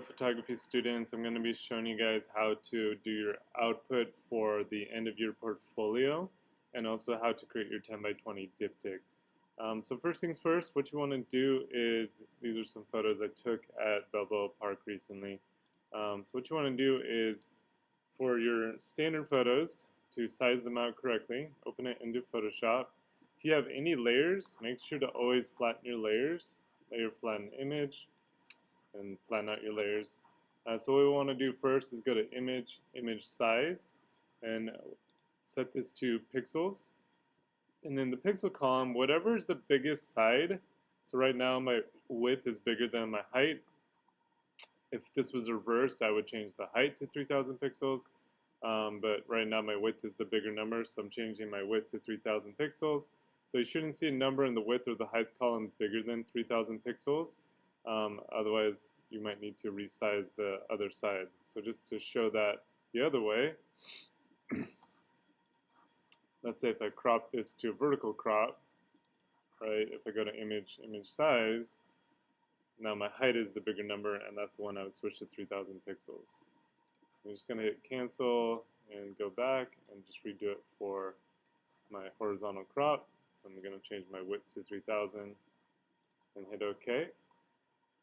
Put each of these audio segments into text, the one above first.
Photography students, I'm going to be showing you guys how to do your output for the end of your portfolio and also how to create your 10 by 20 diptych. So first things first, what you want to do is, these are some photos I took at Balboa Park recently. So what you want to do is, for your standard photos, to size them out correctly, open it into Photoshop. If you have any layers, make sure to always flatten your layers, layer flatten image, and flatten out your layers. So what we want to do first is go to image size, and set this to pixels. And then the pixel column, whatever is the biggest side. So right now my width is bigger than my height. If this was reversed, I would change the height to 3000 pixels. But right now my width is the bigger number, so I'm changing my width to 3000 pixels. So you shouldn't see a number in the width or the height column bigger than 3000 pixels. Otherwise, you might need to resize the other side. So just to show that the other way, let's say if I crop this to a vertical crop, right? If I go to image size, now my height is the bigger number, and that's the one I would switch to 3000 pixels. So I'm just going to hit cancel and go back and just redo it for my horizontal crop. So I'm going to change my width to 3000 and hit OK.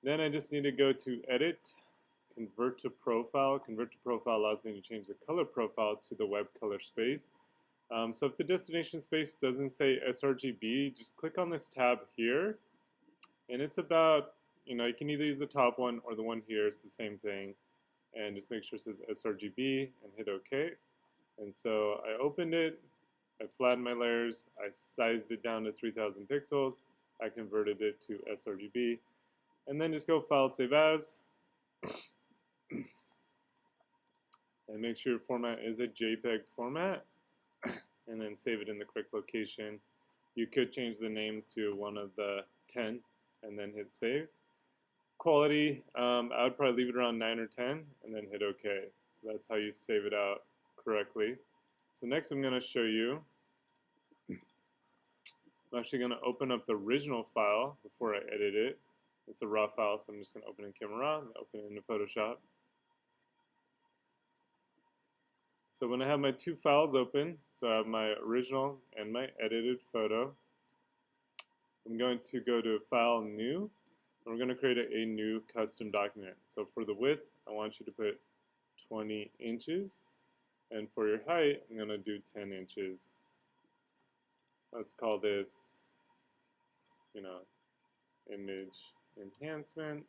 Then I just need to go to Edit, Convert to Profile. Convert to Profile allows me to change the color profile to the web color space. So if the destination space doesn't say sRGB, just click on this tab here. And it's about, you can either use the top one or the one here. It's the same thing. And just make sure it says sRGB and hit OK. And so I opened it. I flattened my layers. I sized it down to 3000 pixels. I converted it to sRGB. And then just go File, Save As, and make sure your format is a JPEG format, and then save it in the correct location. You could change the name to one of the 10 and then hit Save. Quality, I would probably leave it around 9 or 10 and then hit OK. So that's how you save it out correctly. So next I'm going to show you, I'm actually going to open up the original file before I edit it. It's a raw file, so I'm just going to open in Camera Raw and open it into Photoshop. So when I have my two files open, so I have my original and my edited photo, I'm going to go to File, New, and we're going to create a new custom document. So for the width, I want you to put 20 inches, and for your height, I'm going to do 10 inches. Let's call this, image enhancement.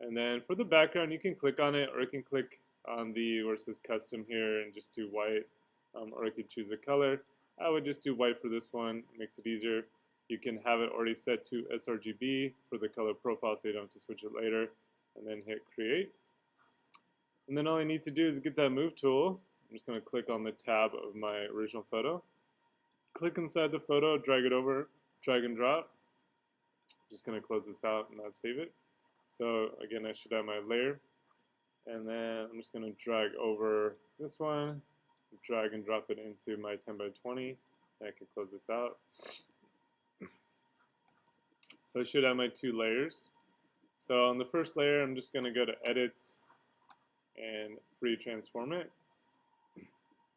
And then for the background, you can click on it, or you can click on the where it says custom here and just do white, or you could choose a color. I would just do white for this one. It makes it easier. You can have it already set to sRGB for the color profile, so you don't have to switch it later, and then hit create. And then all I need to do is get that move tool. I'm just going to click on the tab of my original photo. Click inside the photo, drag it over, drag and drop. Just going to close this out and not save it. So again, I should have my layer, and then I'm just going to drag over this one, drag and drop it into my 10 by 20, and I can close this out. So I should have my two layers. So on the first layer, I'm just going to go to Edit and free transform it.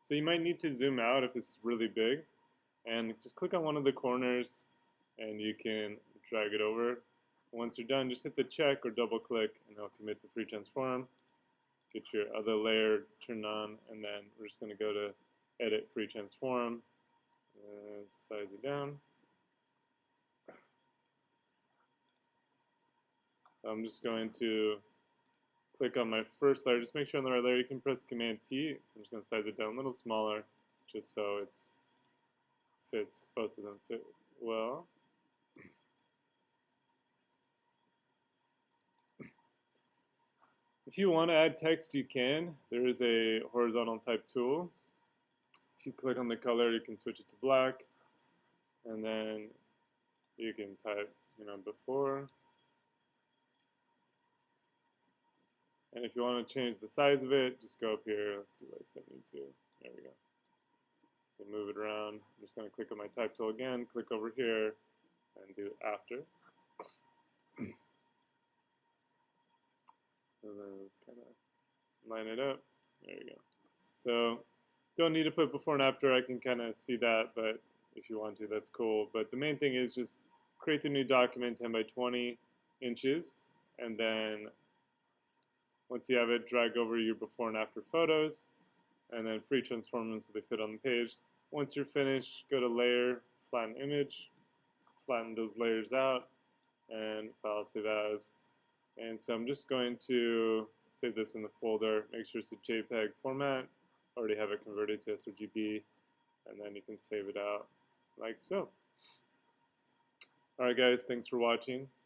So you might need to zoom out if it's really big, and just click on one of the corners and you can drag it over. Once you're done, just hit the check or double click and it'll commit the free transform. Get your other layer turned on, and then we're just going to go to edit free transform, size it down. So I'm just going to click on my first layer. Just make sure on the right layer. You can press Command T. So I'm just going to size it down a little smaller, just so it fits, both of them fit well. If you want to add text, you can. There is a horizontal type tool. If you click on the color, you can switch it to black, and then you can type, before. And if you want to change the size of it, just go up here. Let's do like 72. There we go. You move it around. I'm just going to click on my type tool again, click over here, and do after. let's kind of line it up. There we go. So don't need to put before and after. I can kind of see that, but if you want to, that's cool. But the main thing is just create the new document 10 by 20 inches, and then once you have it, drag over your before and after photos, and then free transform them so they fit on the page. Once you're finished, go to Layer, Flatten Image, flatten those layers out, and File, Save As. And so I'm just going to save this in the folder, make sure it's a JPEG format, already have it converted to sRGB, and then you can save it out like so. Alright guys, thanks for watching.